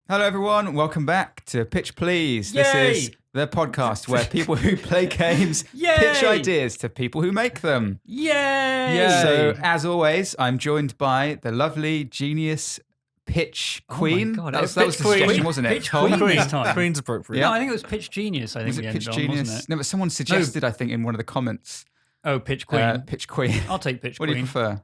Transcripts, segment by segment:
Hello, everyone. Welcome back to Pitch Please. Yay! This is the podcast where people who play games pitch ideas to people who make them. Yay! So, as always, I'm joined by the lovely, genius Pitch Queen. Oh my God, that was Pitch the suggestion, Queen. wasn't it? Pitch Queen this time. Queen's appropriate. No, I think it was Pitch Genius. I think Was we it ended Pitch on, Genius? wasn't it? No, but someone suggested, I think, in one of the comments. Oh, Pitch Queen. Pitch Queen. I'll take Pitch What Queen. do you prefer?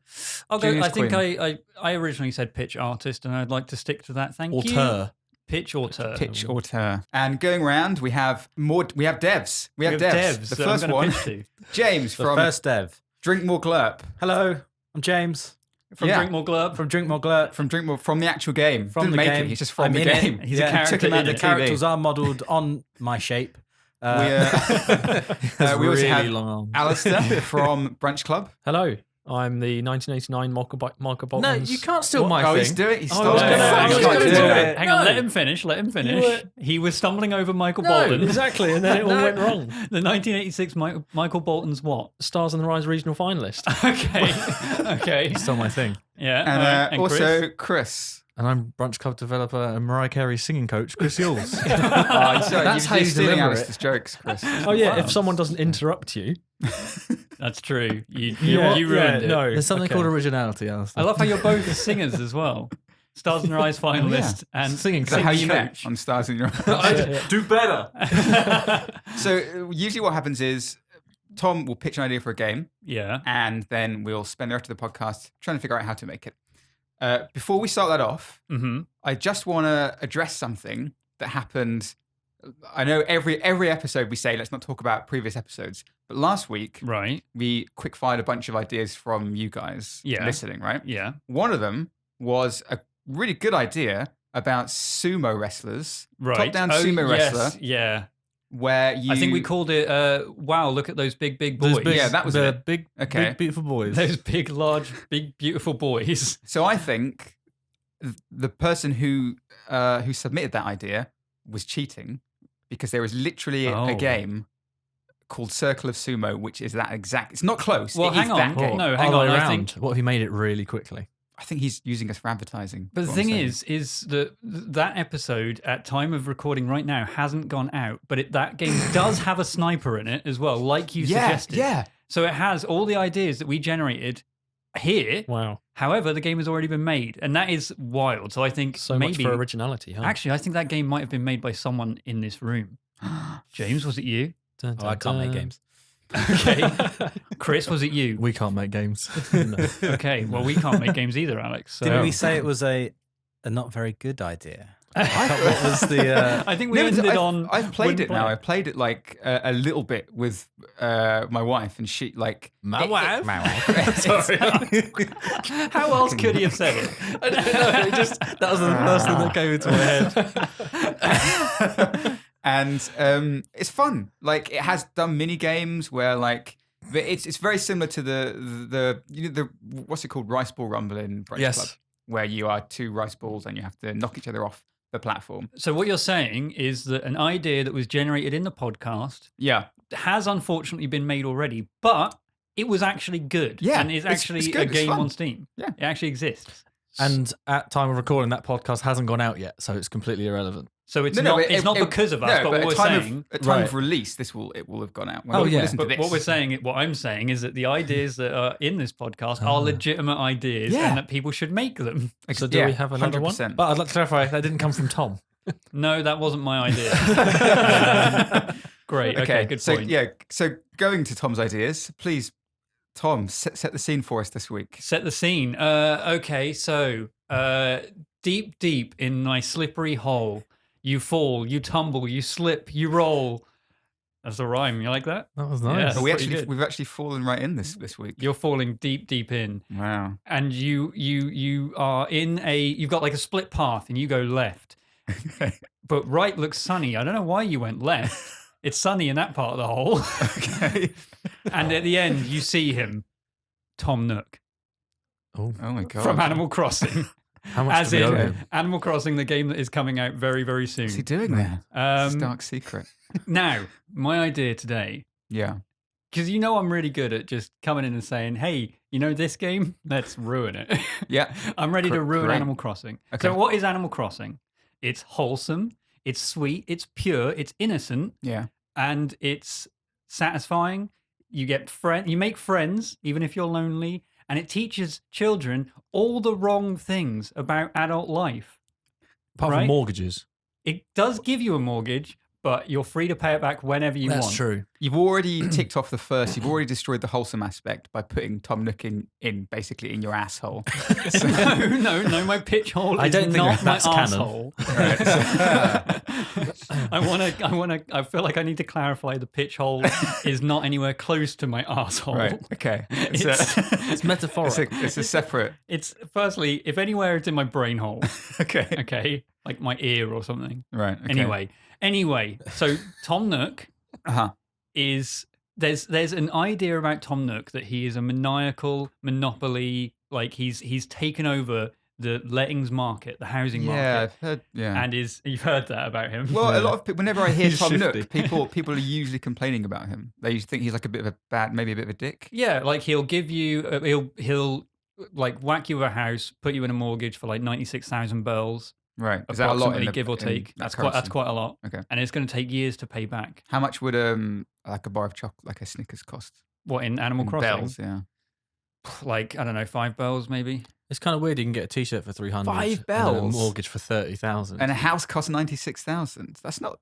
I'll go. Genius I think Queen. I originally said Pitch Artist, and I'd like to stick to that. Thank you. Auteur. Pitch Auteur. Pitch Auteur. And going around, we have devs. We have devs. The that I'm first gonna one, pitch to. James The from first dev. Drink More Glurp. Hello, I'm James From Yeah. Drink More Glurp. from Drink More Glurp. From the actual game. From Didn't the make game. it. He's just from I'm the in it. game. He's a character Took him out in the it. The characters are modelled on my shape. We Has we also really have long arms. Alistair from Branch Club. Hello, I'm the 1989 Michael Bolton. No, you can't steal my He's thing. doing it. He's Oh, starting no, it. no, He's no, trying to no, do no, it. Hang on, No. let him finish. Let him finish. He was stumbling over Michael No, Bolton. exactly, and then it all went wrong. The 1986 Michael Bolton's what? Stars on the Rise regional finalist. Okay. You stole my thing. Yeah. And, alright. And also Chris. And I'm Brunch Club developer and Mariah Carey's singing coach, Chris Yules. That's how you stealing deliver Alistair's jokes, Chris. Oh yeah, Wow. if someone doesn't interrupt you. That's true. You Yeah, ruined it. No, There's something okay. called originality, I Alistair. love how you're both singers as well. Stars in the Rise finalist and Singing Is that how you met coach. on Stars in Your Eyes? Do better. So usually what happens is Tom will pitch an idea for a game, Yeah. and then we'll spend the rest of the podcast trying to figure out how to make it. Before we start that off, Mm-hmm. I just want to address something that happened. I know every episode we say let's not talk about previous episodes, but last week Right. we quick fired a bunch of ideas from you guys listening, right? Yeah. One of them was a really good idea about sumo wrestlers, Right. top-down Oh, sumo yes, wrestler, Yeah. where you. I think we called it, wow, look at those big boys. Yeah, that was the it. big, Okay. big, beautiful boys. Those big, large, big, beautiful boys. So I think the person who submitted that idea was cheating because there is literally Oh. a game called Circle of Sumo, which is that exact. It's not close. Well, it hang is on. that game. No, hang All on. the way I around. think. What if he made it really quickly? I think he's using us for advertising. But the what I'm thing saying. is that episode at time of recording right now hasn't gone out, but that game does have a sniper in it as well, like you suggested. Yeah. So it has all the ideas that we generated here. Wow, However, the game has already been made, and that is wild. So I think so maybe much for originality, huh? actually, I think that game might have been made by someone in this room. James, was it you? Dun, Oh, I can't make games. Okay. Chris, was it you? We can't make games. No. Okay. Well, we can't make games either, Alex. So. Didn't we say it was a not very good idea? What was the? I think we No, ended I've, on. I've played it wouldn't now. play I've played it like a little bit with my wife, and she like My wife? My wife. Sorry. How else could he have said it? I don't know. That was the first thing that came into my head. and it's fun. Like it has done mini games where like it's very similar to the what's it called, Rice Ball Rumble in Break Yes. Club, where you are two rice balls and you have to knock each other off the platform. So what you're saying is that an idea that was generated in the podcast Yeah, has unfortunately been made already, but it was actually good. Yeah, and it's it's actually good, a it's game fun. on Steam. Yeah. It actually exists. And at time of recording, that podcast hasn't gone out yet, so it's completely irrelevant. So it's No, not. It's not because of us, but what at we're time saying. at time of Right. release, it will have gone out. When Oh, people yeah. listen to But this. what we're saying, what I'm saying, is that the ideas that are in this podcast are legitimate ideas, Yeah. and that people should make them. So do we have another one? 100%. But I'd like to clarify, that didn't come from Tom. No, that wasn't my idea. Great. Okay. Good so point. so going to Tom's ideas, please, Tom, set the scene for us this week. Set the scene. Okay, so deep in my slippery hole, you fall, you tumble, you slip, you roll. That's a rhyme. You like that? That was Yeah. nice. That's pretty good. We've actually fallen right in this week. You're falling deep in, Wow. and you are in you've got like a split path, and you go left, but right looks sunny. I don't know why you went left. It's sunny in that part of the hole. Okay. And at the end, you see him, Tom Nook Oh my god. from Animal Crossing. How much As do we owe in him? Animal Crossing, the game that is coming out very, very soon. What's he doing there? It's a Um, dark secret. now, my idea today, Yeah. because you know I'm really good at just coming in and saying, hey, you know this game? Let's ruin it. Yeah. I'm ready to ruin Great. Animal Crossing. Okay. So what is Animal Crossing? It's wholesome. It's sweet. It's pure. It's innocent. Yeah. And it's satisfying. You make friends even if you're lonely, and it teaches children all the wrong things about adult life. Apart right? from mortgages. It does give you a mortgage, but you're free to pay it back whenever you want. That's true. You've already ticked off the first. You've already destroyed the wholesome aspect by putting Tom Nook in basically in your asshole. No. My pitch hole I is don't think not my that's canon. asshole. I feel like I need to clarify the pitch hole is not anywhere close to my asshole. Right. Okay. It's metaphoric. It's a separate. It's firstly, if anywhere it's in my brain hole. Okay. Okay. Like my ear or something. Right. Okay. Anyway, so Tom Nook is there's an idea about Tom Nook that he is a maniacal monopoly, like he's taken over the lettings market, the housing market. Yeah, I've heard. Yeah, and you've heard that about him. well, a lot of people. Whenever I hear He's Tom shifty. Nook, people are usually complaining about him. They usually think he's like a bit of a bad, maybe a bit of a dick. Yeah, like he'll give you he'll like whack you with a house, put you in a mortgage for like 96,000 bells. Right, is that a lot? Approximately, give or take. That's quite a lot. Okay, and it's going to take years to pay back. how much would like a bar of chocolate, like a Snickers, cost? What in Animal In Crossing? bells, yeah. Like I don't know, 5 bells maybe. It's kind of weird. You can get a T-shirt for 300. 5 and bells? a mortgage for 30,000. And a house costs 96,000. That's not.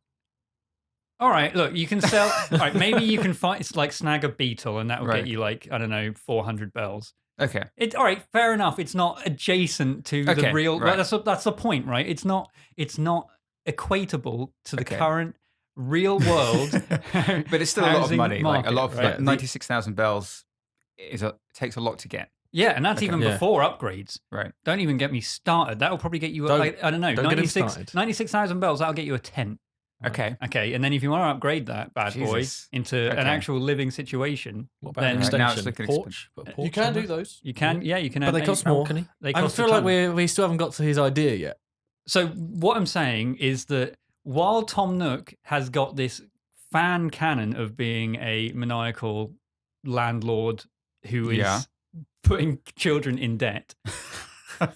All right, look, you can sell. All right, maybe you can find it's like snag a beetle, and that will Right. get you like I don't know 400 bells. Okay. All right, fair enough. It's not adjacent to Okay, the real. right. That's the point, right? It's not equatable to the Okay. current real world. But it's still a lot of housing money. Like a lot of market, right? 96,000 bells takes a lot to get. Yeah, and that's Okay. even Yeah. before upgrades. Right. Don't even get me started. That'll probably get you, Don't- I don't know, don't get him started. 96,000 bells, that'll get you a tent. Okay. Okay, and then if you want to upgrade that bad Jesus. boy into an Okay. actual living situation, What about then an Right, extension? now it's looking porch? Put a porch You can on do there? those. you can, you can But add they a cost more. balcony. They I cost a feel like ton. we still haven't got to his idea yet. So what I'm saying is that while Tom Nook has got this fan canon of being a maniacal landlord who is Yeah. putting children in debt,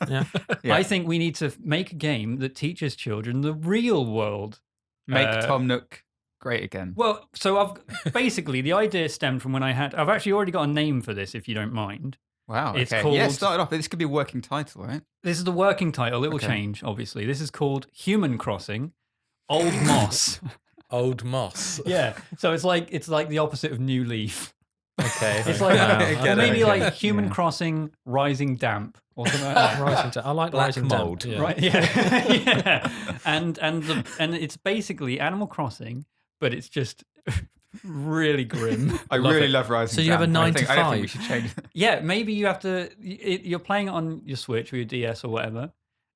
Yeah. Yeah. I think we need to make a game that teaches children the real world. Make Tom Nook great again. Well, so I've basically the idea stemmed from when I've actually already got a name for this, if you don't mind. Wow. It's Okay. Yeah, called- start it off. This could be a working title, right? This is the working title. It will Okay. change, obviously. This is called Human Crossing, Old Moss. Old moss. Yeah. So it's like the opposite of New Leaf. Okay. It's like Yeah, or maybe okay. like Human Yeah. Crossing Rising Damp or something like that. I like Black rising mold. damp. Yeah. Right? Yeah. Yeah. And it's basically Animal Crossing, but it's just really grim. I Love really it. love Rising So you have a Damp. 9 to I don't think we 5. should change it. Yeah, maybe you have to. You're playing it on your Switch or your DS or whatever,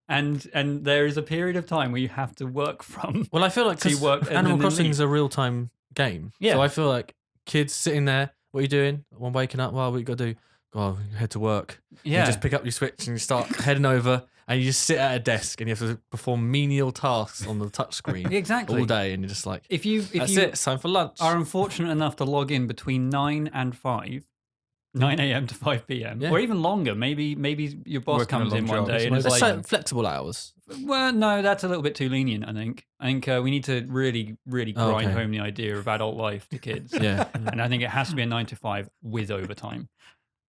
and there is a period of time where you have to work from. Well, I feel like So you 'cause work and Animal then Crossing leave. is a real-time game. Yeah. So I feel like kids sitting there, what are you doing? One waking up, well, what you got to do? Go head to work. Yeah, You just pick up your Switch and you start heading over and you just sit at a desk and you have to perform menial tasks on the touchscreen exactly. all day and you're just like, If you that's it, it's time for lunch. are unfortunate enough to log in between 9 and 5, 9 a.m. to 5 p.m. Yeah. or even longer, maybe your boss Working a comes in long one job. day and is It's like, like flexible hours. well, no, that's a little bit too lenient. I think we need to really grind Okay. home the idea of adult life to kids. Yeah. And I think it has to be a 9 to 5 with overtime.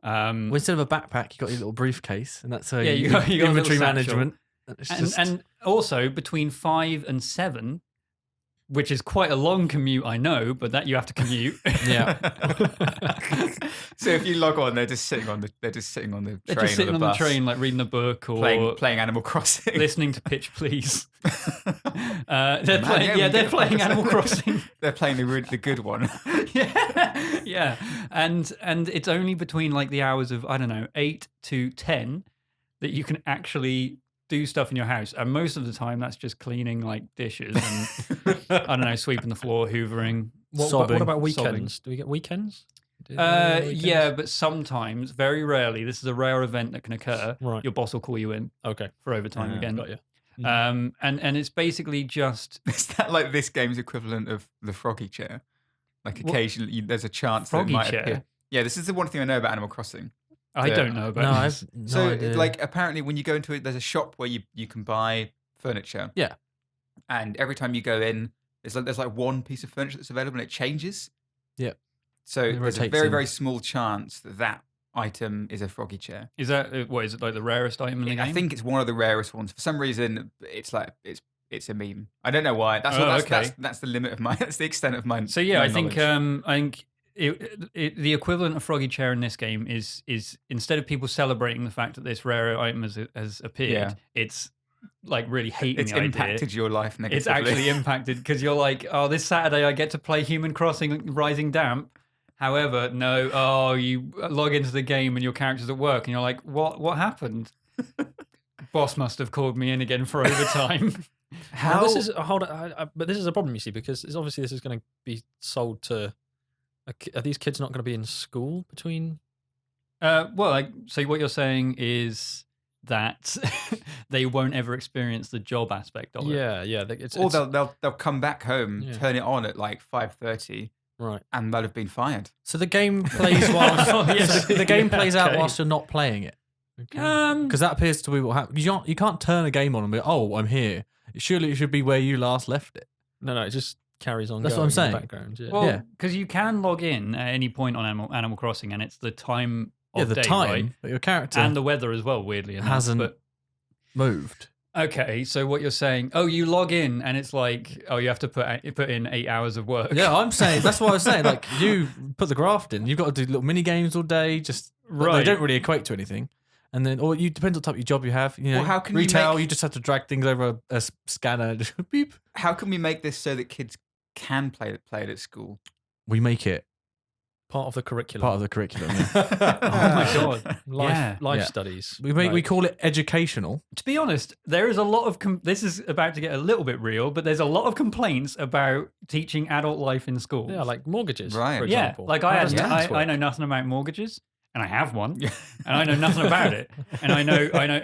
Well, instead of a backpack, you got your little briefcase, and that's how Yeah, you, you got a little inventory satchel. management. It's just, And also between 5 and 7, which is quite a long commute, I know, but that you have to commute. yeah, So if you log on, they're just sitting on the train They're just sitting or on the the bus, train, like reading a book or playing Animal Crossing. listening to Pitch Please. They're Man, playing, yeah, we they're get playing it. Animal Crossing. They're playing the good one. yeah, and it's only between like the hours of I don't know 8 to 10 that you can actually do stuff in your house, and most of the time that's just cleaning like dishes and I don't know, sweeping the floor, hoovering. Sobbing. What about Sobbing. weekends? Do we get weekends? Do they get weekends? Yeah, but sometimes, very rarely, this is a rare event that can occur. Right. Your boss will call you in Okay. for overtime again. Got you. And it's basically just Is that like this game's equivalent of the froggy chair? Like occasionally there's a chance that it Froggy might chair? appear. Yeah, this is the one thing I know about Animal Crossing. I Yeah. don't know about no, this. I've no So idea. like apparently when you go into it, there's a shop where you can buy furniture. Yeah. and every time you go in, there's like one piece of furniture that's available, and it changes. Yeah. So It there's a rotates very, in. very small chance that item is a froggy chair. Is that what is it like the rarest item in the game? I think it's one of the rarest ones. For some reason, it's like it's a meme. I don't know why. That's Oh, all. okay. That's the limit of my. That's the extent of my. So yeah, my I think knowledge. the equivalent of Froggy Chair in this game is instead of people celebrating the fact that this rare item has appeared, Yeah. it's like really hating It's the idea. impacted your life negatively. It's actually impacted because you're like, oh, this Saturday I get to play Human Crossing Rising Damp. However, no, you log into the game and your character's at work, and you're like, what happened? Boss must have called me in again for overtime. Now, this is but this is a problem, you see, because it's obviously this is going to be sold to. Are these kids not going to be in school between? So what you're saying is that they won't ever experience the job aspect of it. Yeah. Or they'll come back home, Yeah. turn it on at like 5:30, Right. and they'll have been fired. So the game plays whilst Yes. so the game plays out Okay. whilst you're not playing it. Because that appears to be what happens. You can't turn a game on and be, oh, I'm here. Surely it should be where you last left it. No, it just carries on. That's what going I'm in saying. the background. Yeah. Well, Yeah. because you can log in at any point on Animal Crossing, and it's the time Yeah, of the day, time right? that your character And the weather as well, weirdly enough. hasn't But moved. okay, so what you're saying? Oh, you log in, and it's like, oh, you have to put in 8 hours of work. Yeah, I'm saying that's what I was saying. Like you put the graft in, you've got to do little mini games all day. But they Right. don't really equate to anything. And then, or you depends on the type of job you have. You know, Well, how can you retail, make- you just have to drag things over a scanner. Just beep. How can we make this so that kids can play it at school? We make it Part of the curriculum. part of the curriculum. yeah. Oh my god. life Yeah. studies. we Right. call it educational. To be honest, there is a lot of this is about to get a little bit real, but there's a lot of complaints about teaching adult life in school. Yeah, like mortgages, Right. for Yeah, example. like How I does tax I work? know nothing about mortgages, and I have one, and I know nothing about it, and I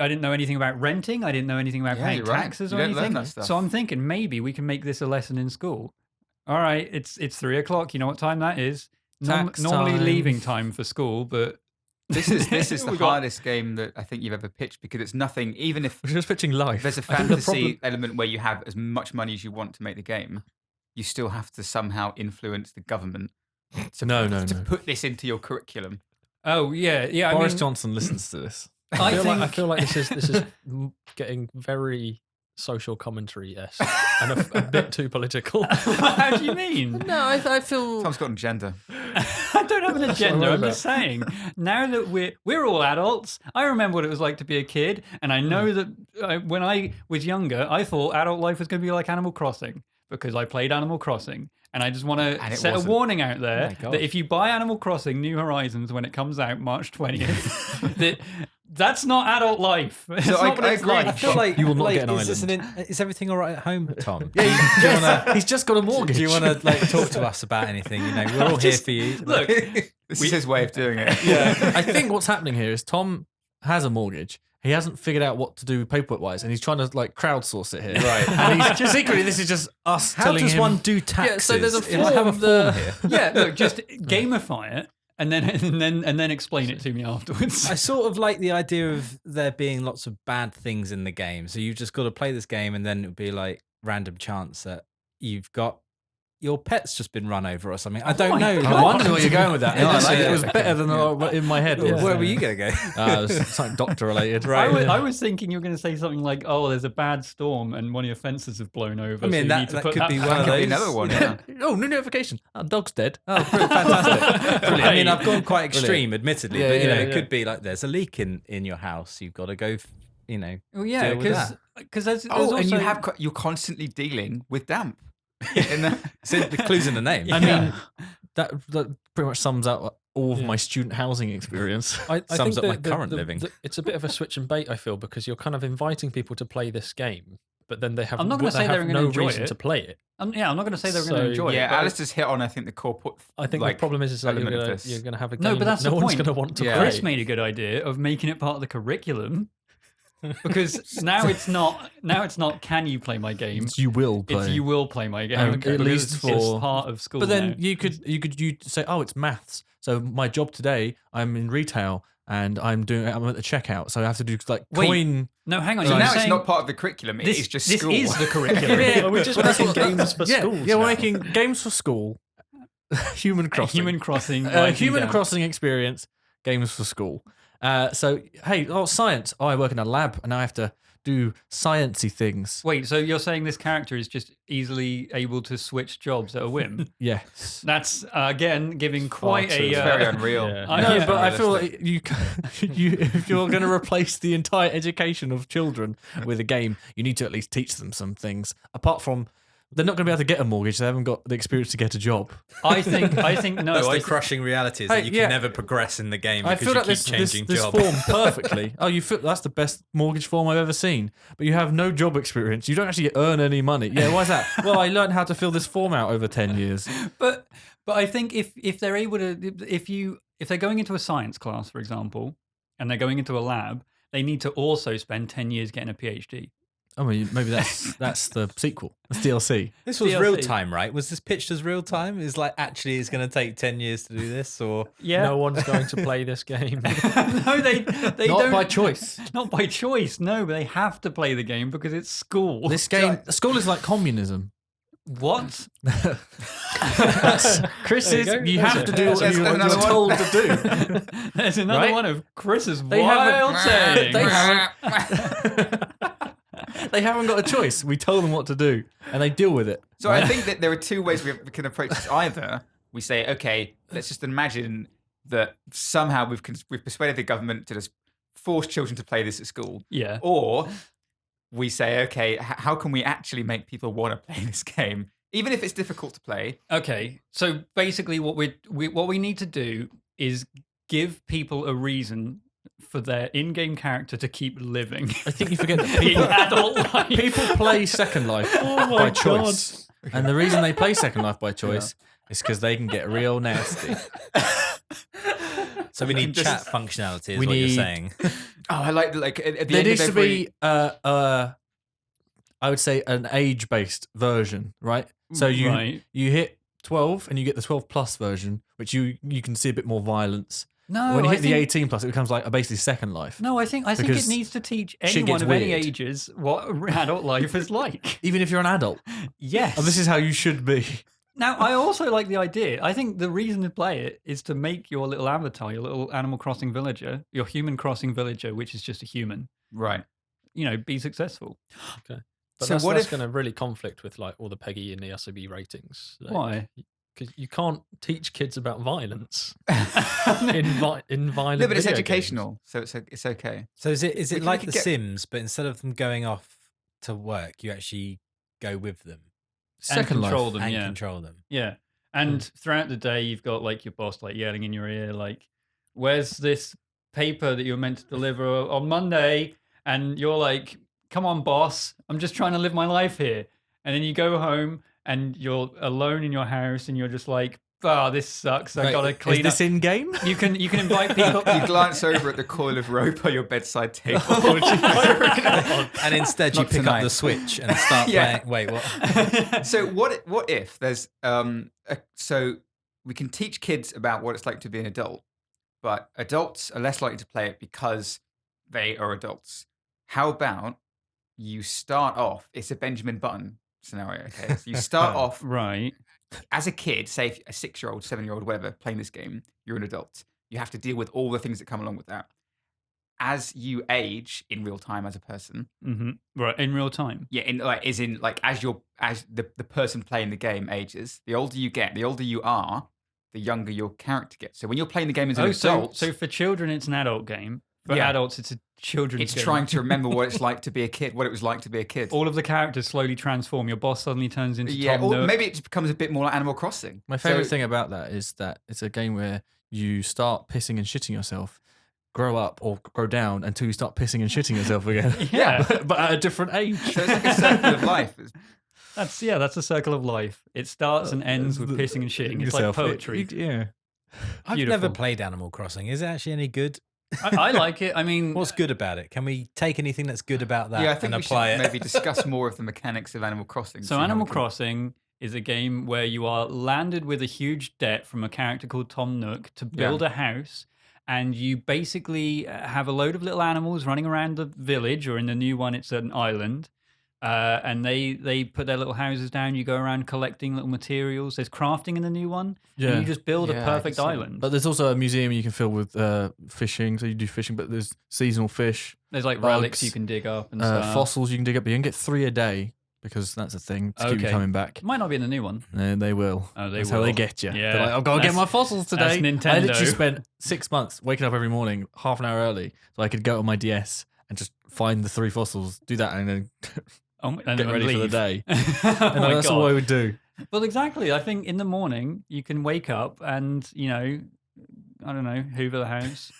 didn't know anything about renting. I didn't know anything about Yeah, paying you're right. taxes You or don't learn anything. that stuff. So I'm thinking maybe we can make this a lesson in school. All right, it's 3 o'clock. You know what time that is? Tax Normally time. leaving time for school, but This is the We got- hardest game that I think you've ever pitched, because it's nothing. Even if We're just pitching life. there's a think the fantasy problem- element where you have as much money as you want to make the game, you still have to somehow influence the government to No. put this into your curriculum. oh yeah. Boris I mean, Johnson listens to this. I feel think like this is getting very social commentary-esque and a bit too political. How do you mean? No, I feel. Tom's got an agenda. I don't have an agenda. worry I'm just saying. Now that we're all adults, I remember what it was like to be a kid, and I know that when I was younger, I thought adult life was going to be like Animal Crossing because I played Animal Crossing. And I just want And to it set wasn't. a warning out there Oh my God. that if you buy Animal Crossing New Horizons when it comes out March 20th, that's not adult life. It's not what I it's agree. like. I feel like You will not like, get an is this island. is everything all right at home, Tom? He's just got a mortgage. Do you want to like talk to us about anything? You know, we're all here for you. Look, This is his way of doing it. Yeah, I think what's happening here is Tom has a mortgage. He hasn't figured out what to do paperwork wise, and he's trying to like crowdsource it here. Right. And he's just secretly, this is just us How telling does him. one do taxes? so there's a If I have a form, form here. yeah, look, just gamify it and then explain it to me afterwards. I sort of like the idea of there being lots of bad things in the game. So you've just got to play this game, and then it would be like random chance that you've got your pet's just been run over or something. I don't my know. God. I wonder where you're going with that. Yeah, I like it it. was better than in my head. Where were you going to go? It was something doctor related. I was thinking you were going to say something like, "Oh, there's a bad storm and one of your fences have blown over." I mean, so you that- need to that put could that be back one of That up." could be those. another one. Yeah. Oh, new notification. Oh, dog's dead. Oh, fantastic. I mean, Right. I've gone quite extreme, admittedly, Yeah, but you know, yeah, it yeah. could be like there's a leak in your house. You've got to go, you know. Well, yeah, deal with that. because there's Oh, and also, you're constantly dealing with damp. In the, So the clues in the name. I mean, that pretty much sums up all of Yeah. my student housing experience. I Sums think up my current living. It's a bit of a switch and bait, I feel, because you're kind of inviting people to play this game, but then they have, I'm not gonna they say have they're gonna no enjoy reason it. to play it. I'm not going to say they're going to So- enjoy yeah, it. but Alistair's hit on, I think, the core. I think like, the problem is that element of this. you're gonna have a game No, but that's that no the one's point. gonna want to Yeah. play. Chris made a good idea of making it part of the curriculum because now it's not can you play my game? It's you will play. It's you will play my game. At because least it's for- part of school. But then now. you could say, oh, it's maths. So my job today, I'm in retail. and I'm at the checkout, so I have to do like Wait. coin. No, hang on. So You're now saying it's not part of the curriculum. It is just school. This is the curriculum. Are we just making games for schools? Yeah, we're now? making games for school. Human Crossing. Human Crossing. Human Crossing experience, games for school. So, hey, science. I work in a lab, and now I have to do sciencey things. Wait, so you're saying this character is just easily able to switch jobs at a whim? Yes. That's, again, giving quite a... It's very unreal. Yeah. I No, know, but I feel like if you're going to replace the entire education of children with a game, you need to at least teach them some things. Apart from, they're not going to be able to get a mortgage. They haven't got the experience to get a job. I think no. That's I the thi- crushing reality is Hey, that you yeah. can never progress in the game I because feel you like keep changing this job. form perfectly. That's the best mortgage form I've ever seen. But you have no job experience. You don't actually earn any money. Yeah, why is that? Well, I learned how to fill this form out over 10 years. But I think if they're able to, if they're going into a science class, for example, and they're going into a lab, they need to also spend 10 years getting a PhD. I mean, maybe that's the sequel. That's DLC. This was DLC. real time, right? Was this pitched as real time? Is like actually it's going to take 10 years to do this, or Yeah. No one's going to play this game. No, they Not don't. by choice. Not by choice. No, but they have to play the game because it's school. This game, school is like communism. What? Chris There you is, go. you There's have a- to do there's what you're another one. told to do. There's another Right? one of Chris's They wild haven't- sayings. They haven't got a choice. We tell them what to do, and they deal with it. So I think that there are two ways we can approach this. Either we say, okay, let's just imagine that somehow we've persuaded the government to just force children to play this at school. Yeah. Or we say, okay, how can we actually make people want to play this game, even if it's difficult to play? Okay. So basically, what we need to do is give people a reason for their in-game character to keep living. I think you forget that in people adult life. people play Second Life by choice, and the reason they play Second Life by choice is because they can get real nasty. so we need Just- chat functionality. Is We what you're need- saying. Oh, I like at the There end needs of to every... be, I would say, an age-based version, right? So Right. you hit 12, and you get the 12 plus version, which you can see a bit more violence. No, when you I hit the think- 18 plus, it becomes like basically Second Life. No, I think it Because needs to teach shit anyone gets of any weird. ages what adult life is like. Even if you're an adult, Yes. and this is how you should be. Now, I also like the idea. I think the reason to play it is to make your little avatar, your little Animal Crossing villager, your Human Crossing villager, which is just a human, Right. be successful. But So that's, what that's if- going to really conflict with like all the PEGI and the SOB ratings. Why? Because you can't teach kids about violence in violent. No, but it's video educational, so it's okay. So is We it can- like we The can get- Sims, but instead of them going off to work, you actually go with them Second Life. control them, and yeah. control them? Yeah. And throughout the day, you've got like your boss like yelling in your ear, like, where's this paper that you were meant to deliver on Monday? And you're like, come on, boss, I'm just trying to live my life here. And then you go home and you're alone in your house and you're just like, oh, this sucks. I gotta Is clean this up. in game? You can invite people. You glance over at the coil of rope on your bedside table. And instead, you Not pick tonight. up the Switch and start Yeah. playing. Wait, what? So what if there's so we can teach kids about what it's like to be an adult, but adults are less likely to play it because they are adults. How about you start off? It's a Benjamin Button scenario. Okay, so you start off Right. as a kid, say if a 6-year-old, 7-year-old, whatever, playing this game. You're an adult. You have to deal with all the things that come along with that. As you age in real time as a person, Mm-hmm. Right. In real time. yeah, as the person playing the game ages, the older you get, the older you are, the younger your character gets. So when you're playing the game as an adult, So for children, it's an adult game. For Yeah. adults, it's a children's it's game. trying to remember what it's like to be a kid, what it was like to be a kid. All of the characters slowly transform. Your boss suddenly turns into Yeah, Tom or Nook. maybe it just becomes a bit more like Animal Crossing. My favorite So- thing about that is that it's a game where you start pissing and shitting yourself, grow up or grow down until you start pissing and shitting yourself again. Yeah. but at a different age. So it's like a circle of life. That's a circle of life. It starts and ends with pissing and shitting. It's like Yourself. poetry. Yeah. I've Beautiful. never played Animal Crossing. Is it actually any good? I like it. I mean, What's good about it? Can we take anything that's good about that Yeah, I think and we apply should it? maybe discuss more of the mechanics of Animal Crossing. so see how Animal we can- Crossing is a game where you are landed with a huge debt from a character called Tom Nook to build a house, and you basically have a load of little animals running around the village, or in the new one, it's an island. And they put their little houses down. You go around collecting little materials. There's crafting in the new one. Yeah. And you just build Yeah, a I can perfect see that. island. But there's also a museum you can fill with fishing. So you do fishing, but there's seasonal fish, There's like bugs, relics you can dig up and stuff. fossils you can dig up. You can get 3 a day because that's a thing to keep you Okay. coming back. It might not be in the new one. And they will. Oh, they That's will. how they get you. Yeah. They're like, I've got to get That's- my fossils that's today. I Nintendo. literally spent 6 months waking up every morning, half an hour early, so I could go on my DS and just find the 3 fossils, do that, and then And get then ready for the leave. day. Oh And my that's God. all I would do. Well, exactly. I think in the morning you can wake up and, I don't know, hoover the house,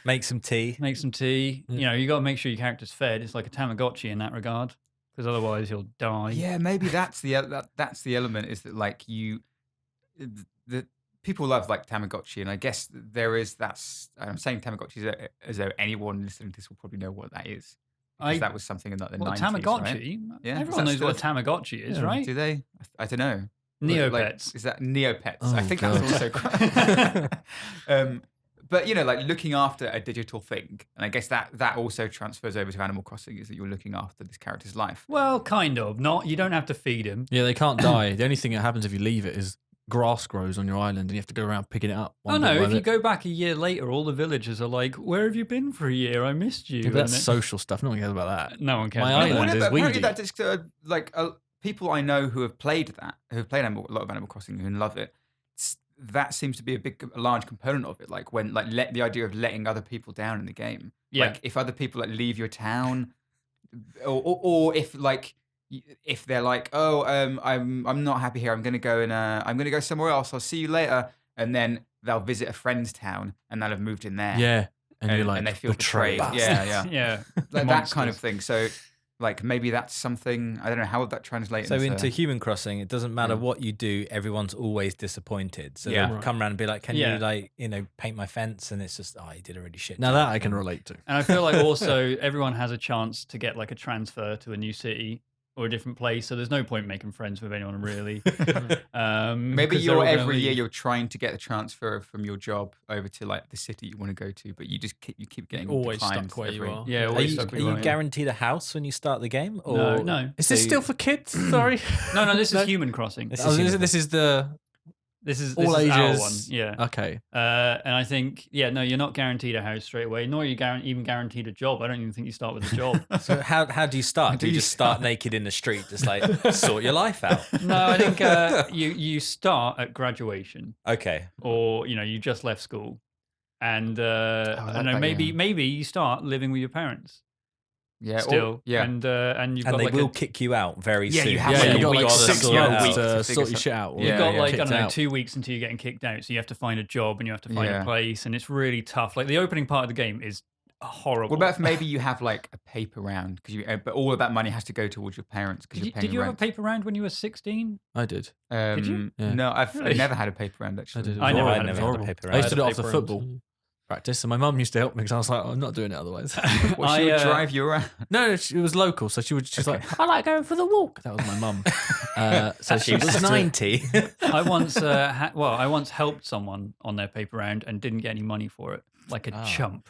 Make some tea. make some tea. You got to make sure your character's fed. It's like a Tamagotchi in that regard, because otherwise you'll die. Yeah, maybe that's that's the element, is that like the people love like Tamagotchi, and I guess I'm saying Tamagotchi as though anyone listening to this will probably know what that is. Because that was something in like the Well, 90s, right? Tamagotchi. Yeah, is Everyone that knows still what a Tamagotchi is, right? Do they? I don't know. Neopets. Is that Neopets? Oh, I think God. that's also but like looking after a digital thing, and I guess that also transfers over to Animal Crossing, is that you're looking after this character's life. Well, kind of. Not. You don't have to feed him. Yeah, they can't die. The only thing that happens if you leave it is grass grows on your island and you have to go around picking it up. Oh no! If you go back a year later, all the villagers are like, "Where have you been for a year? I missed you." Yeah, but that's And social stuff. No one cares about that. no one cares. My about island that. is but apparently weedy. that is people I know who have played that, who have played a lot of Animal Crossing and love it. That seems to be a large component of it. Like when the idea of letting other people down in the game. Yeah. Like if other people like leave your town, or if they're like, oh, I'm not happy here. I'm gonna go somewhere else. I'll see you later. And then they'll visit a friend's town and they'll have moved in there. Yeah. And, you're And, like, and they feel betrayed. betrayed. Yeah. Yeah. Like that kind of Monsters. thing. So like maybe that's something, I don't know, how would that translate So into Human Crossing, it doesn't matter Yeah. what you do, everyone's always disappointed. So Yeah. they'll Right. come around and be like, can Yeah. you paint my fence? And it's just, oh, you did a really shit Now job. that I can relate to. And I feel like also everyone has a chance to get like a transfer to a new city or a different place. So there's no point making friends with anyone really. Maybe 'cause they're all gonna every year leave. you're trying to get the transfer from your job over to like the city you want to go to, but you just keep getting Always declines stuck where you every- are. Yeah, Are always you, stuck are with you one. guaranteed a house when you start the game? Or No, no. Is this So- still for kids? Sorry. No, this No? is Human Crossing. This Oh, is this, Human this is the This is all our ages. one. Yeah. Okay. And I think, yeah, no, you're not guaranteed a house straight away, nor are you even guaranteed a job. I don't even think you start with a job. So how do you start? Do you just start naked in the street, just like sort your life out? No, I think you start at graduation, Okay. or you just left school, and I don't know, that, maybe you start living with your parents Yeah, still, yeah. and you've And got they like will kick you out very Yeah, soon. you have Yeah, like you a got week like to 6 sort it months out. to To sort figure your shit out. or You've Yeah, got yeah. like, I kicked don't know, out. 2 weeks until you're getting kicked out. So you have to find a job and you have to find Yeah. a place. And it's really tough. Like the opening part of the game is horrible. What about if maybe you have like a paper round, but all of that money has to go towards your parents because did you're you, paying did you have a rent. paper round when you were 16? I did. Did you? Yeah. No, I've Really? never had a paper round actually. did. I never I had never a had a paper. paper I used round. to do it had a after paper football round. practice, and my mum used to help me because I was like, I'm not doing it otherwise. Well, she would I, drive you around. No, it was local, so she's Okay. like, I like going for the walk. That was my mum. So She was 90. I once, I once helped someone on their paper round and didn't get any money for it, like a Ah. chump.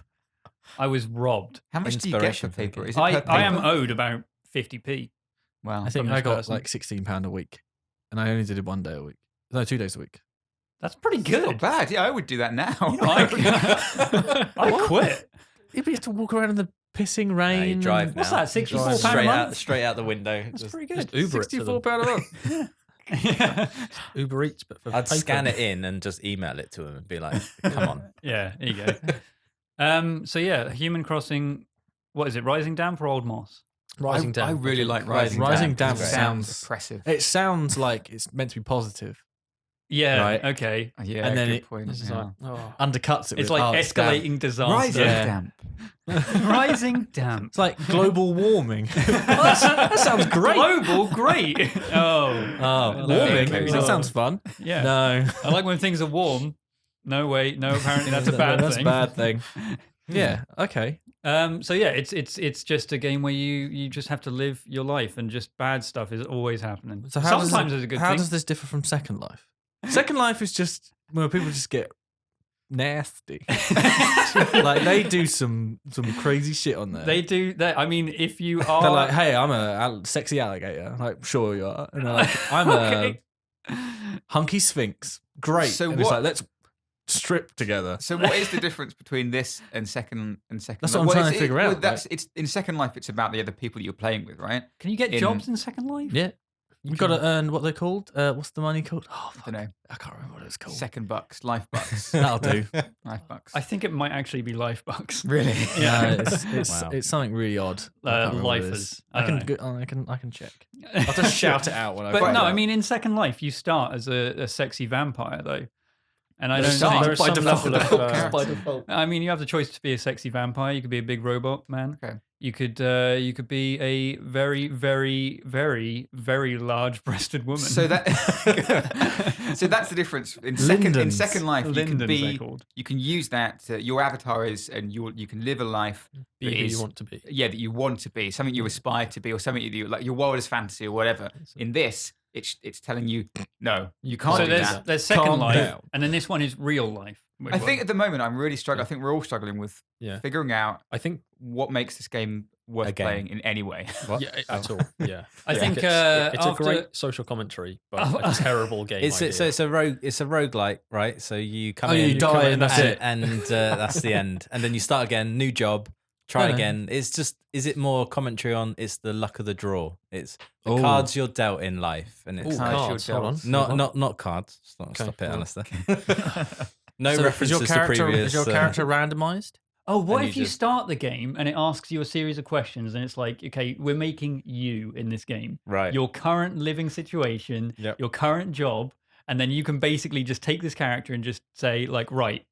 I was robbed. How much do you get for Inspiration for paper? the Is it I per paper? am owed about 50p. Wow. I think from I this got person. like £16 a week, and I only did it 1 day a week. No, 2 days a week. That's pretty It's good. not bad. Yeah, I would do that now. I quit. You have to walk around in the pissing you rain. drive What's now. that, £64 Drive. a straight month? out, straight out the window. That's Just- pretty good. Just Uber it to them. £64 a month. Uber Eats, but for I'd paper. scan it in and just email it to him and be like, come on. Yeah, there you go. So yeah, Human Crossing. What is it? Rising Damp or Old Moss? Rising Down. I really like Rising Rising Damp. Damp. Rising Damp Sounds sounds- oppressive. It sounds like it's meant to be positive. Yeah. Right. Okay. Yeah, and then good it- point. This is yeah. like, oh. Undercuts it. It's with, like oh, damp. escalating disaster. Rising Yeah. Damp. Rising Damp. It's like global warming. that sounds great. Global, great. Oh, Oh, no, warming. maybe That not. sounds fun. yeah. No, I like when things are warm. No, wait, no. Apparently, that's a bad That's thing. a bad thing. Yeah. Okay. So yeah, it's just a game where you just have to live your life, and just bad stuff is always happening. So how Sometimes does, it's a good how thing. does this differ from Second Life? Second Life is just where people just get nasty. Like they do some crazy shit on there. They do that. I mean, if you are They're like, hey, I'm a sexy alligator. Like, sure you are. And they're like, I'm Okay. a hunky sphinx. Great. So and it's what- like, let's strip together. So what is the difference between this and Second That's Life? what I'm Well, trying to it's- figure out, That's it's in Second Life. It's about the other people that you're playing with, right? Can you get in- jobs in Second Life? Yeah. You've got to earn what they're called. What's the money called? Oh, I fuck. don't know. I can't remember what it's called. Second bucks, life bucks, That'll do. life bucks. I think it might actually be life bucks. Really? Yeah. No, it's Wow. it's something really odd. I can't remember what it Lifers. is. I I can don't I can check. I'll just shout it out when I But find no, out. I mean, in Second Life, you start as a sexy vampire, though. And I don't start think... There's some level of by default. I mean, you have the choice to be a sexy vampire. You could be a big robot man. Okay. You could be a very, very, very, very large-breasted woman. So that so that's the difference. In Lindens. Second Life, you can Lindens, they're be called. you can use that. Your avatar is, and you can live a life Be that who is you want to be. that you want to be, something you aspire to be, or something you do, like your wildest fantasy or whatever. In this, it's telling you no, you can't So do there's that. there's Second Calm Life, down. and then this one is real life. I think at the moment I'm really struggling. I think we're all struggling with Yeah. figuring out I think what makes this game worth A game. playing in any way. What? yeah, at all. Yeah. I Yeah. think it's after- a great social commentary, but Oh, a terrible game. It's idea. so it's a rogue. It's a roguelike, right? So you come Oh, in, you die in, and that's it. and that's the end. And then you start again, new job, try No. again. It's just, is it more commentary on? It's the luck of the draw. It's the Ooh. cards you're dealt in life, and it's Ooh, Cards cards. you're Hold on. not cards. Stop, Okay, stop it, well. Alistair. No So references to previous. Is your character randomized? Oh, what And if you you just- start the game and it asks you a series of questions and it's like, okay, we're making you in this game. Right. Your current living situation, Yep. your current job, and then you can basically just take this character and just say, like, right,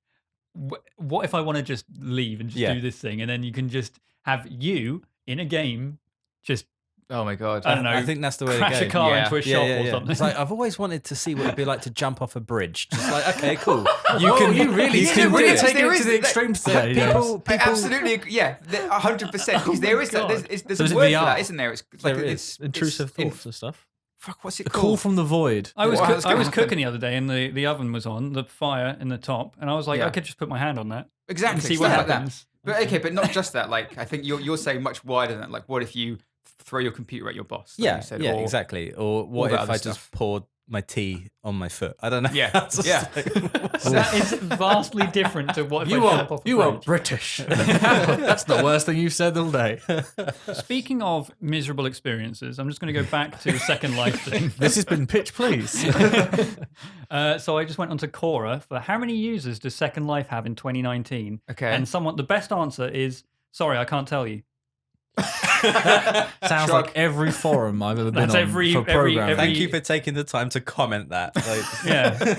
what if I want to just leave and just Yeah. do this thing? And then you can just have you in a game just, Oh my god! I don't know, I think that's the way to crash go. a car Yeah. into a shop or something. It's like I've always wanted to see what it'd be like to jump off a bridge. Just like, okay, cool. You can you really you you can can really really take there it is- to the there- extremes Yeah, today. people, yes. absolutely, yeah, 100%. Because there is that. God. There's So a is it word for VR? that, isn't there? It's like There it's is. Intrusive it's in- thoughts and stuff. Fuck, what's it The called? call from the void. I was, Well, coo- that's I gonna was happen. cooking the other day and the oven was on, the fire in the top, and I was like, Yeah. I could just put my hand on that and exactly. see stuff what like that. happens. But okay, but not just that. Like I think you're saying much wider than that. Like, what if you throw your computer at your boss? like Yeah, you said, yeah, or- exactly. Or what that if other I stuff. just poured my tea on my foot? I don't know. Yeah, It's just yeah. like- That is vastly different to what if You I are jump off a you are bridge. British. That's the worst thing you've said all day. Speaking of miserable experiences, I'm just going to go back to the Second Life thing. This has been Pitch, please. So I just went onto Quora for how many users does Second Life have in 2019? Okay. And the best answer is, sorry, I can't tell you. Sounds Shrug. like every forum I've ever been That's on every- for every- programming. Thank you for taking the time to comment that. Like, Yeah.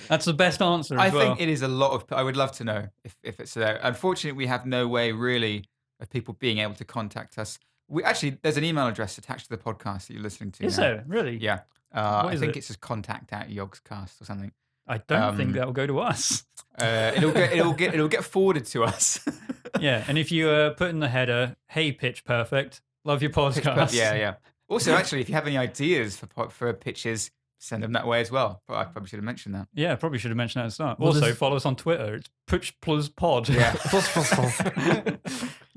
That's the best answer I as well. think it is a lot of. I would love to know if it's there. Unfortunately, we have no way really of people being able to contact us. We actually there's an email address attached to the podcast that you're listening to. Is now. there? Really? Yeah. What I is think it? it's just contact at Yogscast or something. I don't think Um, that will go to us. It'll get forwarded to us. Yeah. And if you put in the header, hey, Pitch Perfect, love your podcast. Yeah. Also, actually, if you have any ideas for pitches, send them that way as well. But I probably should have mentioned that. Yeah, probably should have mentioned that at the start. Well, Also, there's- follow us on Twitter. It's Pitch Plus Pod. Yeah.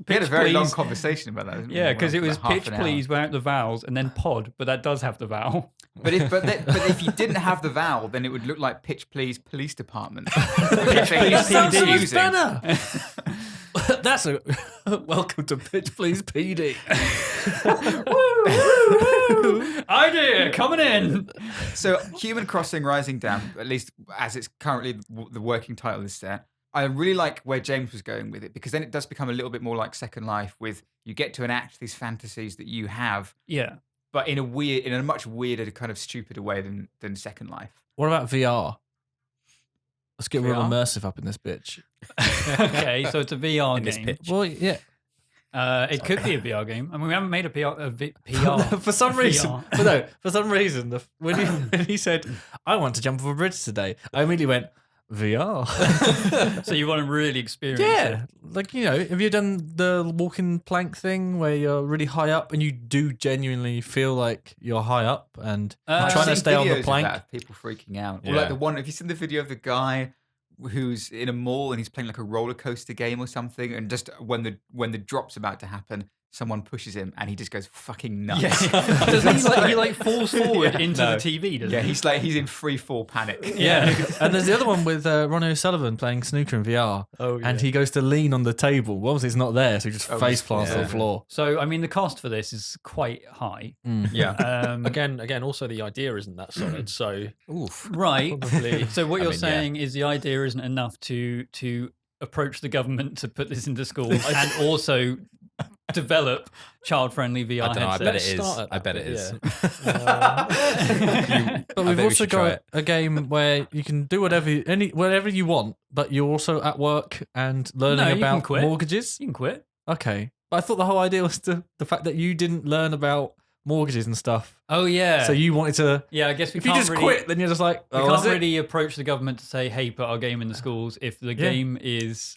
We had a Pitch very long Please. conversation about that. didn't we? Yeah, because it Well, was about half pitch an hour. please without the vowels and then pod, but that does have the vowel. But if you didn't have the vowel, then it would look like pitch please police department. Pitch please Sounds so much confusing. better. That's a welcome to Pitch, please, PD. Idea coming in. So, Human Crossing Rising Down, at least as it's currently the working title is there. I really like where James was going with it because then it does become a little bit more like Second Life, with you get to enact these fantasies that you have, Yeah. but in a much weirder, kind of stupider way than Second Life. What about VR? Let's get real VR? immersive up in this bitch. Okay, so it's a VR in this game. pitch. Well, yeah. It could be a VR game. I mean, we haven't made a PR. for some reason, VR. but no, for some reason, when he said, "I want to jump off a bridge today," I immediately went VR. So you want to really experience Yeah, it. like have you done the walking plank thing where you're really high up and you do genuinely feel like you're high up and I've trying to seen stay on videos the of plank? that of people freaking out. Or Yeah. like the one, have you seen the video of the guy who's in a mall and he's playing like a roller coaster game or something, and just when the drop's about to happen, someone pushes him and he just goes fucking nuts. Does he like falls forward into the TV? Doesn't Yeah, he? he's in free fall panic. Yeah. And there's the other one with Ronnie O'Sullivan playing snooker in VR. Oh, yeah. And he goes to lean on the table. Well, obviously, it's not there, so he just face plants on the floor. So, I mean, the cost for this is quite high. Yeah. Again, also the idea isn't that solid. So Right. probably. So what you're mean, yeah. saying is the idea isn't enough to approach the government to put this into schools and also develop child-friendly VR I don't know. I headsets. bet it Start is. at I that bet it bit, is. But I we've bet we also should try got it. a game where you can do whatever you want, but you're also at work and learning No, you can about quit. mortgages. You can quit. Okay. But I thought the whole idea was the fact that you didn't learn about mortgages and stuff. Oh yeah. So you wanted to. yeah, I guess we If you can't just really, quit, then you're just like, we oh, can't is it? really approach the government to say, "Hey, put our game in the schools." If the game is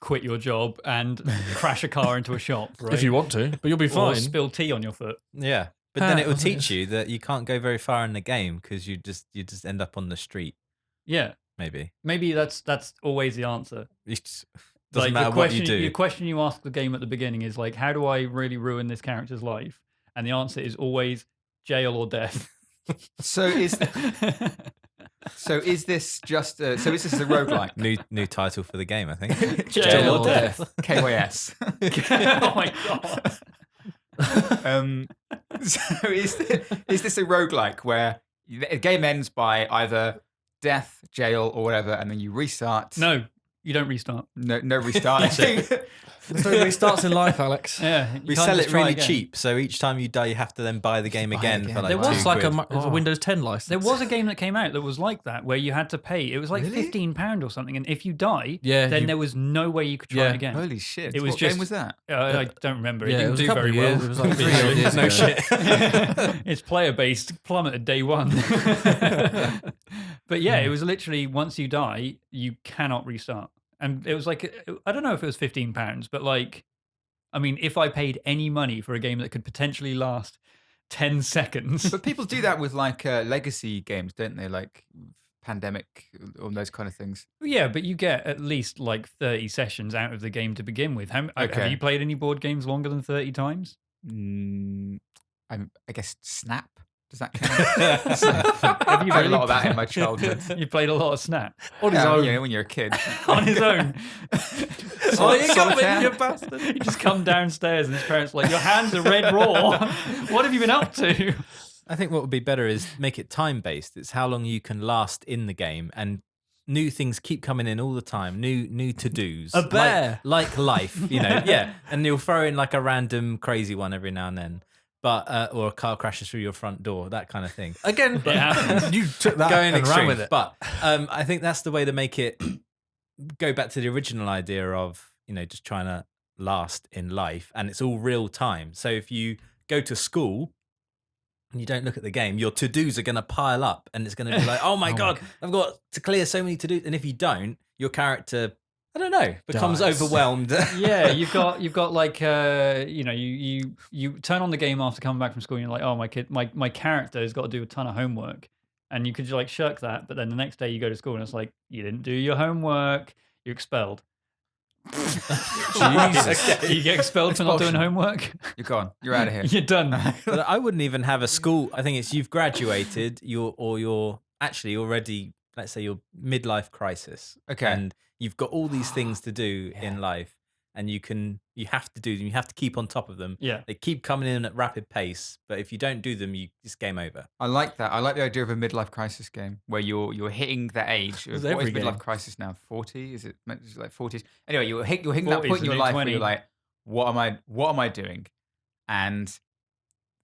quit your job and crash a car into a shop, right? If you want to, but you'll be or fine. spill tea on your foot. Yeah, but then it will Ah. teach you that you can't go very far in the game because you just end up on the street. Yeah, Maybe maybe that's always the answer. doesn't Like matter the what question, you do. the question you ask the game at the beginning is like, how do I really ruin this character's life? And the answer is always jail or death. So is this just is this a roguelike? New title for the game, I think. Jail or death. KYS. Oh my god. So is this a roguelike where the game ends by either death, jail, or whatever, and then you restart? No, you don't restart. No restarting. There's no restarts in life, Alex. Yeah, you We can't sell just it try really again. cheap, so each time you die, you have to then buy the game Buy again again. for like There It's was £2. like a Windows 10 license. There was a game that came out that was like that, where you had to pay. It was like Really? £15 or something, and if you die, Yeah, then you- there was no way you could try Yeah. it again. Holy shit! It was what just- game was that? I don't remember. It Yeah, didn't was a do couple very of well. years. It was like 3 years No ago. shit. It's player based, plummeted day one. But yeah, it was literally once you die, you cannot restart. And it was like, I don't know if it was £15, but like, I mean, if I paid any money for a game that could potentially last 10 seconds. But people do that with like legacy games, don't they? Like Pandemic or those kind of things. Yeah, but you get at least like 30 sessions out of the game to begin with. Have Okay. you played any board games longer than 30 times? I guess Snap. Does that count? Have you I played a really lot of that in my childhood. You played a lot of Snap On his own. You know, when you're a kid. on his own. Oh, you got me, Solitaire. you bastard. You just come downstairs and his parents are like, your hands are red raw. What have you been up to? I think what would be better is make it time based. It's how long you can last in the game, and new things keep coming in all the time. New to dos. A bear. like life, you know. Yeah, and you'll throw in like a random crazy one every now and then, but or a car crashes through your front door, that kind of thing. Again, It happens. you took that Going and ran extreme with it. But I think that's the way to make it go back to the original idea of, you know, just trying to last in life, and it's all real time. So if you go to school and you don't look at the game, your to-dos are going to pile up, and it's going to be like, oh my God, I've got to clear so many to-dos. And if you don't, your character, I don't know, becomes Dies. overwhelmed. Yeah, you've got like you know, you turn on the game after coming back from school and you're like, oh, my character has got to do a ton of homework. And you could just like shirk that, but then the next day you go to school and it's like, you didn't do your homework, you're expelled. Jesus. You get expelled for not doing homework. You're gone. You're out of here. You're done. But I wouldn't even have a school. I think it's you've graduated, you're actually already, let's say, your midlife crisis. Okay. And you've got all these things to do in life, and you have to do them. You have to keep on top of them. Yeah. They keep coming in at rapid pace, but if you don't do them, it's game over. I like that. I like the idea of a midlife crisis game where you're hitting that age. Of, It's what is every midlife game. crisis now? 40? Is it like 40s? Anyway, you're hitting that 40s point in your and life 20. where you're like, what am I doing? And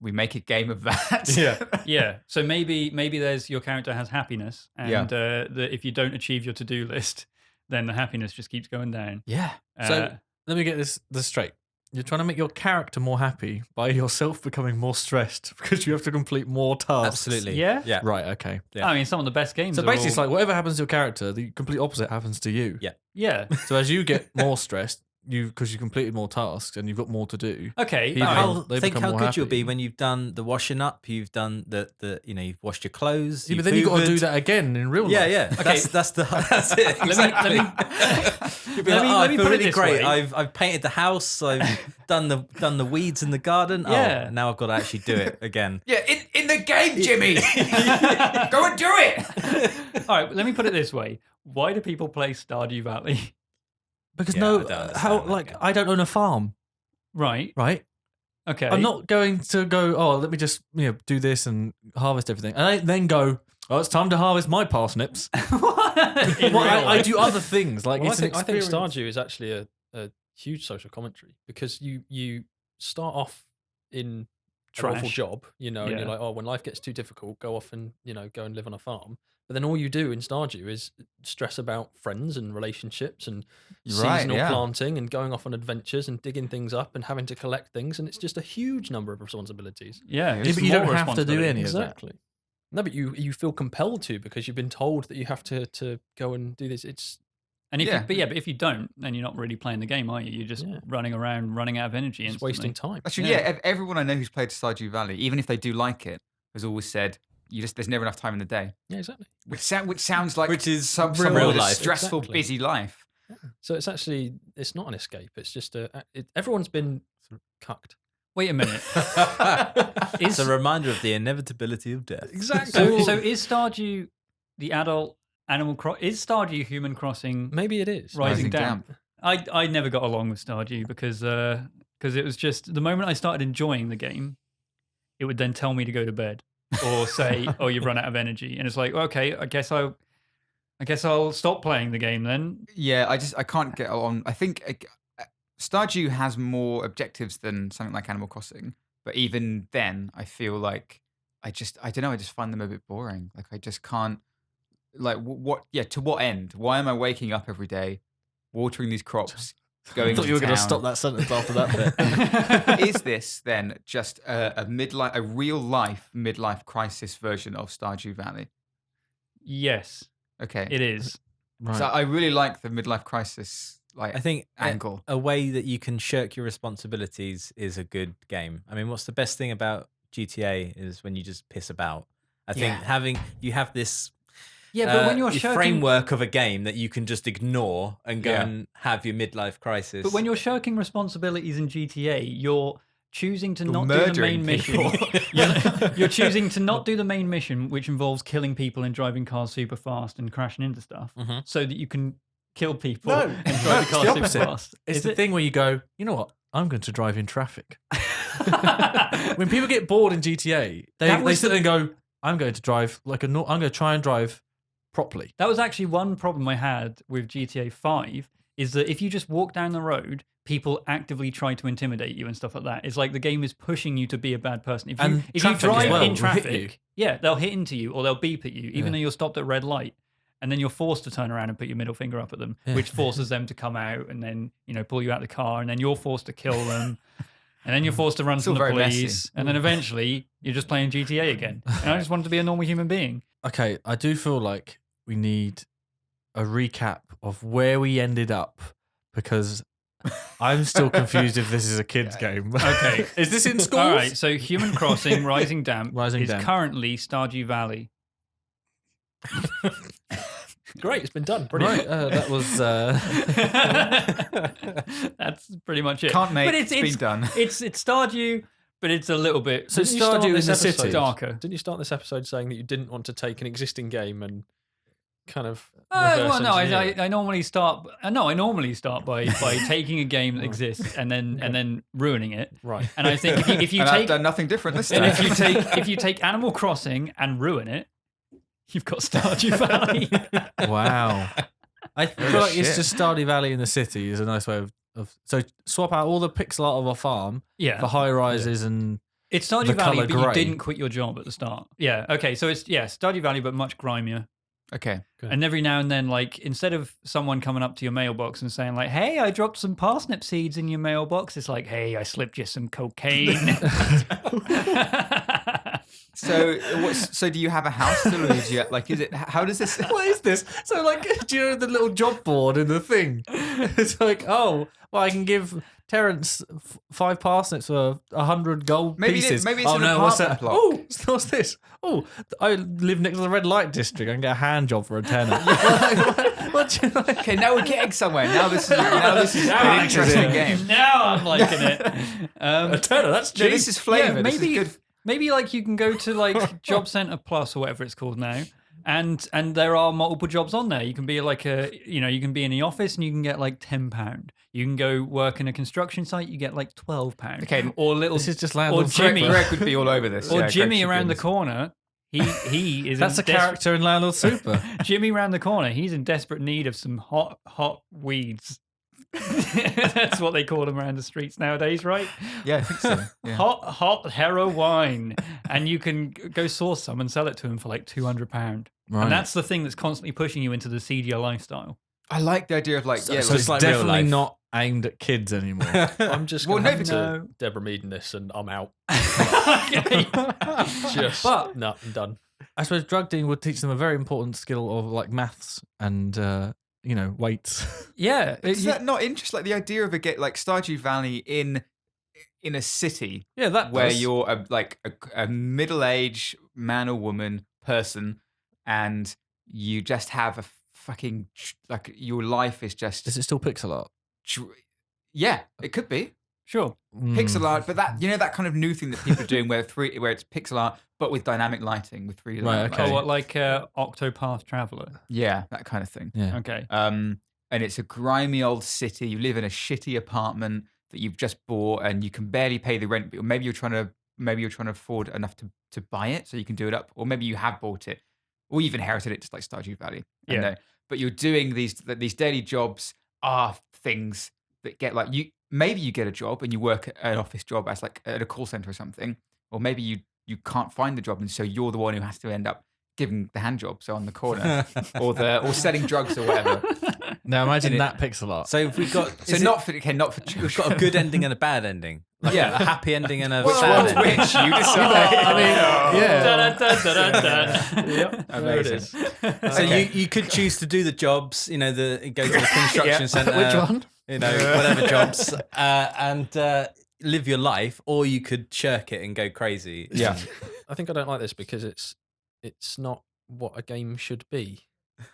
we make a game of that. Yeah. So maybe there's your character has happiness, and Yeah. that if you don't achieve your to-do list, then the happiness just keeps going down. Yeah. So let me get this straight. You're trying to make your character more happy by yourself becoming more stressed because you have to complete more tasks. Absolutely. Yeah? Yeah. Right, okay. Yeah. I mean, some of the best games. So are basically, it's all- like whatever happens to your character, the complete opposite happens to you. Yeah. yeah. So as you get more stressed, because you completed more tasks and you've got more to do. Okay. People- all right. they Think become how more good you'll happy. be when you've done the washing up, you've done the you've washed your clothes. Yeah, but then you've got to do hoovered. that again in real Yeah, life. yeah. Okay. That's it. Exactly. You'll be let like, me- oh, let I me feel put it really this great. way. I've painted the house. I've done the weeds in the garden. Yeah. Oh, now I've got to actually do it again. Yeah, in the game, Jimmy. Go and do it. All right, let me put it this way. Why do people play Stardew Valley? Because Yeah, I don't understand that game. I don't own a farm, Right. right? Okay. I'm not going to go, oh, let me just do this and harvest everything. And I then go, oh, it's time to harvest my parsnips. In Well, real I life. do other things. Like Well, it's I think an experience. Stardew is actually a huge social commentary because you start off in an awful Trash. job, and you're Yeah. like, oh, when life gets too difficult, go off and go and live on a farm. But then all you do in Stardew is stress about friends and relationships and Right, seasonal yeah. planting and going off on adventures and digging things up and having to collect things, and it's just a huge number of responsibilities. Yeah, Yeah, it's but you more don't have to do responsibility. any of that. Exactly. No, but you feel compelled to because you've been told that you have to go and do this. It's And if Yeah. but if you don't, then you're not really playing the game, are you? You're just Yeah. running around, running out of energy, just instantly. wasting time. Actually, Yeah. yeah. Everyone I know who's played Stardew Valley, even if they do like it, has always said there's never enough time in the day, Yeah, exactly. which sounds like Which is some real with a life. stressful, Exactly. busy life. So it's not an escape. It's just everyone's been sort of cucked. Wait a minute. It's a reminder of the inevitability of death. So is Stardew the adult Animal Crossing? Is Stardew Human Crossing Maybe it is. Rising Rising Damp? I never got along with Stardew because it was just the moment I started enjoying the game, it would then tell me to go to bed or say, "Oh, you've run out of energy," and it's like, okay, I guess I'll stop playing the game then. Yeah, I can't get on. I think Stardew has more objectives than something like Animal Crossing, but even then, I feel like I don't know. I just find them a bit boring. Like I just can't. Like what? Yeah, to what end? Why am I waking up every day, watering these crops, I going? thought you were going going to stop that sentence after that bit. Is this then just a real life midlife crisis version of Stardew Valley? Yes, Okay, it is. Right. So I really like the midlife crisis I think angle. a way that you can shirk your responsibilities is a good game. I mean, what's the best thing about GTA is when you just piss about. I think you have this Yeah, but when you're your shirking, framework of a game that you can just ignore and go Yeah. and have your midlife crisis. but when you're shirking responsibilities in GTA, you're choosing to You're not do the murdering main people. mission. You're choosing to not do the main mission, which involves killing people and driving cars super fast and crashing into stuff, Mhm. so that you can kill people No, and no, drive the it's car the super opposite. fast. It's Is the it? thing where you go, you know what? I'm going to drive in traffic. When people get bored in GTA, That they was sit there and go, I'm going to drive I'm going to try and drive properly. That was actually one problem I had with GTA 5 is that if you just walk down the road, people actively try to intimidate you and stuff like that. It's like the game is pushing you to be a bad person. If you, And if you traffic as drive well in will hit you. traffic, yeah, they'll hit into you or they'll beep at you, even Yeah. though you're stopped at red light. And then you're forced to turn around and put your middle finger up at them, Yeah. which forces them to come out and then, pull you out the car. And then you're forced to kill them. And then you're forced to run It's from all the very messy. police. And then eventually you're just playing GTA again. And I just wanted to be a normal human being. Okay, I do feel like we need a recap of where we ended up because I'm still confused if this is a kid's game. Okay. Is this in schools? All right, so Human Crossing Rising Damp Rising is Damp. currently Stardew Valley. Great, it's been done. Brilliant. Right, that was. That's pretty much it. Can't make. But It's been done. It's Stardew, but it's a little bit So Didn't you start Stardew in this the episode- city. darker. Didn't you start this episode saying that you didn't want to take an existing game and kind of Well, reverse no, engineer it? I normally start. No, I normally start by taking a game that exists and then ruining it. Right. And I think if you And I've take done nothing different this and time. if you take Animal Crossing and ruin it, you've got Stardew Valley. Wow. I feel like it's shit. just Stardew Valley in the city is a nice way of. So swap out all the pixel art of a farm Yeah. for high rises and. It's Stardew The Valley, colour but you grey. didn't quit your job at the start. Yeah. Okay. So it's Stardew Valley, but much grimier. Okay. And every now and then, like instead of someone coming up to your mailbox and saying like, "Hey, I dropped some parsnip seeds in your mailbox," it's like, "Hey, I slipped you some cocaine." So do you have a house still, or do you, like, is it? How does this? What is this? So, like, do you know the little job board in the thing? It's like, oh, well, I can give Terence 5 parsnips for 100 gold Maybe pieces. maybe it's oh an no, what's apartment that? block. Oh, what's this? Oh, I live next to the red light district. I can get a hand job for a tenner. what do you like? Okay, now we're getting somewhere. Now this is an interesting game. Now I'm liking it. A tenner? That's cheap. No, this is flavour. This is maybe good. maybe like you can go to like Job Centre Plus or whatever it's called now, and there are multiple jobs on there. You can be like you can be in the office and you can get like £10. You can go work in a construction site, you get like £12. Okay, or little This is just or landlord. Jimmy Greg would be all over this. or yeah, Jimmy Greg should be around in the this. corner. He is That's in a character in Landlord Super. Jimmy around the corner. He's in desperate need of some hot weeds. That's what they call them around the streets nowadays, right? Yeah, I think so. Yeah. Hot heroine, and you can go source some and sell it to him for like £200. Right. And that's the thing that's constantly pushing you into the seedier lifestyle. I like the idea of like, So yeah, so like, it's like real definitely life. not aimed at kids anymore. I'm just Well, going to no, have no. to Deborah Meaden this, and I'm out. Okay. Just, But- no, I'm done. I suppose drug dealing would teach them a very important skill of like maths and weights. Yeah. is that not interesting? Like the idea of like Stardew Valley in a city Yeah, that where does. you're a middle-aged man or woman person, and you just have a fucking like your life is just Is it still pixel art? yeah, it could be Sure. pixel art, but that that kind of new thing that people are doing where it's pixel art but with dynamic lighting with 3D Right, lighting. okay. Oh, what, like Octopath Traveler? Yeah, that kind of thing. Yeah. Okay. And it's a grimy old city. You live in a shitty apartment that you've just bought, and you can barely pay the rent. But maybe you're trying to afford enough to buy it, so you can do it up. Or maybe you have bought it, or you've inherited it, just like Stardew Valley. Yeah. And, but you're doing these daily jobs are things that get like you. Maybe you get a job and you work at an office job as like at a call center or something, or maybe you can't find the job, and so you're the one who has to end up giving the hand job, so on the corner, or selling drugs or whatever. Now imagine And that pixel art. So if we got So not for we've got a good ending and a bad ending. Like Yeah. a happy ending and a Which sad one's ending. which? You decide. I mean, yeah. Dun-dun-dun-dun-dun. Yep, there it is. So you could choose to do the jobs, go to the construction Yeah. centre. Which one? Whatever jobs, and live your life, or you could shirk it and go crazy. Yeah. I think I don't like this because it's not what a game should be.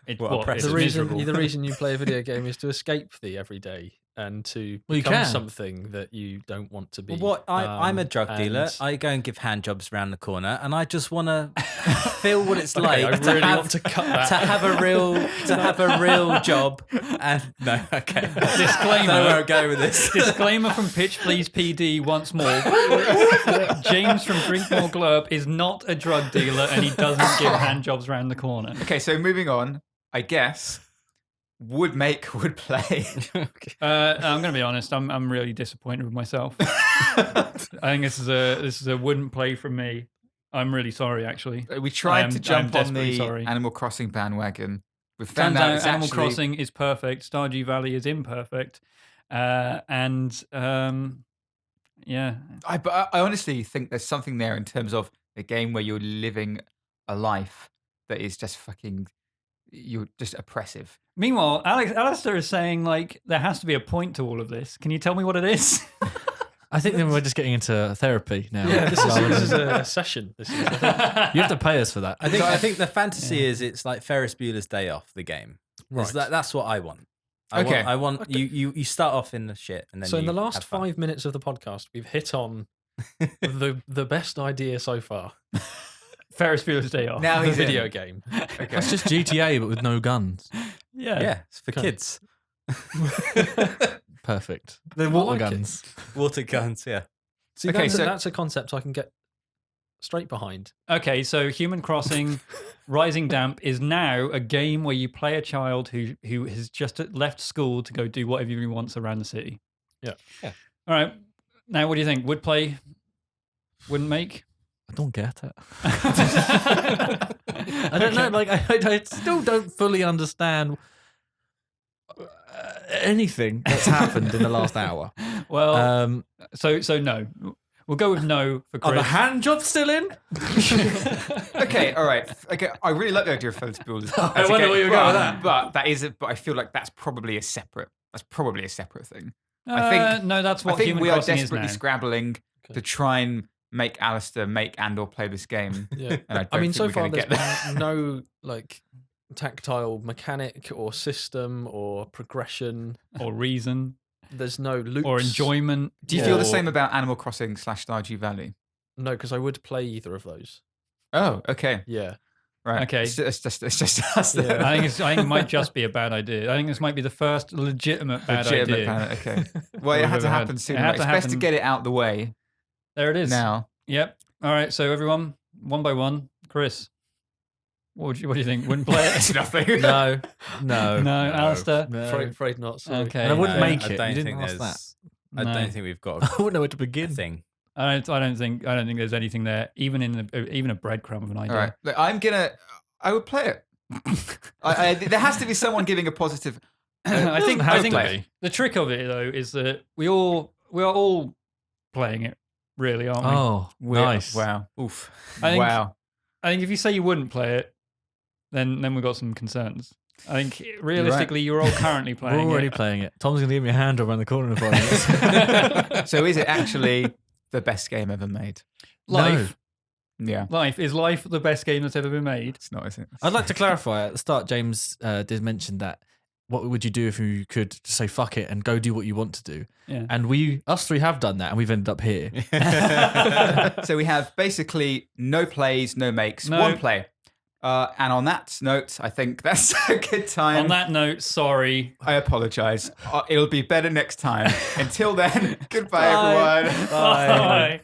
It's What a what? present. It's The miserable. reason you play a video game is to escape the everyday and to Well, you become can. something that you don't want to be. Well, I'm a drug dealer. and- I go and give hand jobs around the corner, and I just want to feel what it's Okay, like I to really have want to cut that. to have a real job. And no, okay. Disclaimer. Don't know where I'm going with this. Disclaimer from Pitch Please PD once more. James from Drink More Glurp is not a drug dealer, and he doesn't give hand jobs around the corner. Okay, so moving on, I guess would play. I'm going to be honest. I'm really disappointed with myself. I think this is a wouldn't play from me. I'm really sorry, actually. We tried I'm to jump on desperately the sorry. Animal Crossing bandwagon. We found Turns out out it's Animal actually, Crossing is perfect. Stardew Valley is imperfect. Yeah. But I honestly think there's something there in terms of a game where you're living a life that is just you're just oppressive. Meanwhile, Alistair is saying like there has to be a point to all of this. Can you tell me what it is? I think then we're just getting into therapy now. Yeah, this rather is than- a session. This is. I think. You have to pay us for that. I think the fantasy is it's like Ferris Bueller's Day Off, the game. It's Right. That's what I want. Okay. I want Okay. you start off in the shit, and then So in you the last have fun. 5 minutes of the podcast, we've hit on the best idea so far. Ferris Bueller's Day Off. Now The he's in. video game. Okay. It's just GTA but with no guns. Yeah, it's for Okay. kids. Perfect. The water like it. guns. Water guns, yeah. See, Okay, that's, so- that's a concept I can get straight behind. Okay, so Human Crossing Rising Damp is now a game where you play a child who has just left school to go do whatever he wants around the city. Yeah. Yeah. All right. Now, what do you think? Would play? Wouldn't make? I don't get it. I don't know. Like I still don't fully understand anything that's happened in the last hour. Well, Um, so no. We'll go with no for Are Chris. the hand jobs still in? Okay, all right. Okay, I really like the idea of fellas builders. I wonder where you were going with that. But but I feel like that's probably a separate thing. I think no, that's I what think Human we are Crossing is desperately now. scrabbling to try and make Alistair make or play this game. Yeah. And I, don't I mean, think so we're far gonna there's get there. been no like tactile mechanic or system or progression. Or reason, There's no loops or enjoyment. Do you feel the or- same about Animal Crossing / Stardew Valley? No, because I would play either of those. Oh, okay, Yeah. right. Okay. it's just us. Yeah. then. I think it might just be a bad idea. I think this might be the first legitimate bad Legitimate idea. planet. Okay. Well, it We've had to ever had. happen It sooner. had It's to best to happen. get it out the way There it is. now. Yep. All right. So everyone, one by one. Chris, what do you think? Wouldn't play It's it? nothing. No. No, Alistair. Afraid not. Sorry. Okay. And I wouldn't No, make I it. don't You didn't think ask there's. that. I No. don't think we've got I a wouldn't know where to begin. thing. I don't think there's anything there, even in even a breadcrumb of an idea. All right. Look, I would play it. There has to be someone giving a positive. I think have think to be. the trick of it though is that we are all playing it, really, aren't we? Oh, nice. Wow. Oof. I think- Wow. I think if you say you wouldn't play it, then we've got some concerns. I think realistically, you're all currently We're playing already it. playing it. Tom's going to give me a hand job around the corner in 5 minutes. So is it actually the best game ever made? Life, Yeah. is life the best game that's ever been made? It's not, is it? I'd like to clarify at the start, James did mention that what would you do if you could just say fuck it and go do what you want to do? Yeah. And us three have done that and we've ended up here. So we have basically no plays, no makes, No. one play. And on that note, I think that's a good time. On that note, sorry. I apologize. It'll be better next time. Until then, goodbye, Bye. everyone. Bye.